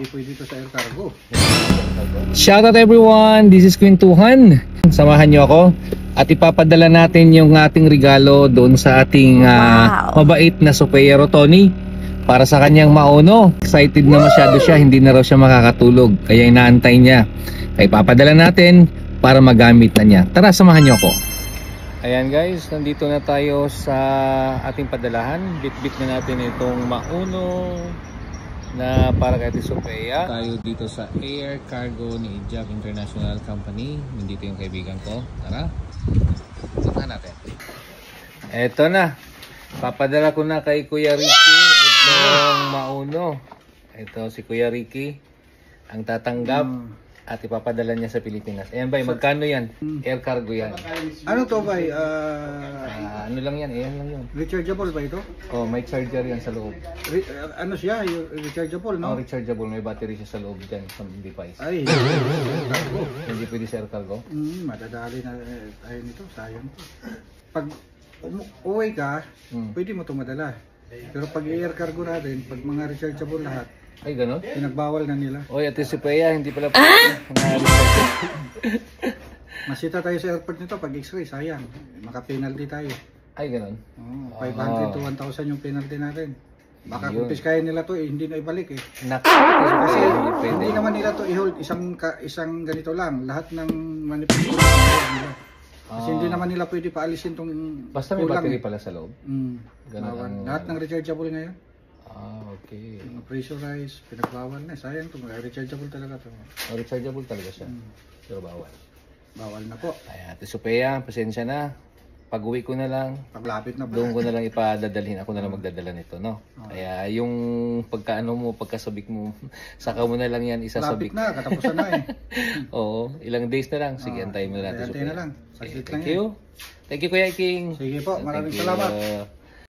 hindi pwede ito sa air cargo. Shout out everyone, this is Kwentuhan. Samahan nyo ako at ipapadala natin yung ating regalo doon sa ating mabait na supplier Tony para sa kanyang mauno. Excited na masyado siya, hindi na raw siya makakatulog kaya inaantay niya. Kaya ipapadala natin para magamit na niya. Tara, samahan nyo ako. Ayan guys, nandito na tayo sa ating padalahan. Bit-bit na natin itong mauno na para kay Sophia. Tayo dito sa air cargo ni Jack International Company. Nandito yung kaibigan ko. Tara, puntahan natin. Eto na, papadala ko na kay Kuya Ricky itong mauno. Ito si Kuya Ricky ang tatanggap at ipapadala niya sa Pilipinas. Ayan bay, magkano yan? Air cargo yan. Ano to ba? Ano lang yan? Ayan lang yun. Rechargeable ba ito? Oh, may charger yan sa loob. Ano siya? Rechargeable, no? Oh, rechargeable. May battery siya sa loob dyan sa device. Ay, Hindi pwede sa air cargo? madadali na tayo nito. Sayang to. Pag uwi ka, pwede mo ito madala. Pero pag air cargo natin, pag mga rechargeable lahat, Ay, ganun? pinagbawal na nila. Oy, Ate Sophia, hindi pala Masita tayo sa airport nito pag x-ray, sayang. Maka-penalty tayo. Ay, ganun? 500 to 1,000 yung penalty natin. Baka kung piskayan nila to, hindi na ibalik eh. Kasi Hindi naman nila to i-hold isang ganito lang. Lahat ng manufacturer nila. Kasi hindi naman nila pwede paalisin tong basta may battery pala sa loob. Ganun. Lahat ng rechargeable ngayon. Okay. Mga pressurized, pinagbawal na. Sayang to, rechargeable talaga to. Oh, rechargeable talaga siya. Pero bawal. Bawal na po. Ay, Ate Sophia, pasensya na. Pag-uwi ko na lang, Paglapit na po. doon ko na lang ipadadalhin. Ako na lang magdadala nito, no? Kaya yung pagkaano mo, pagkasabik mo, saka mo na lang yan isasabik. Lapit na, katapusan na eh. Oo, ilang days na lang. Sige, antayin mo na natin. Antayin na lang. Okay, Saglit lang thank yan. you. Thank you, Kuya King. Sige po, maraming Thank you. salamat.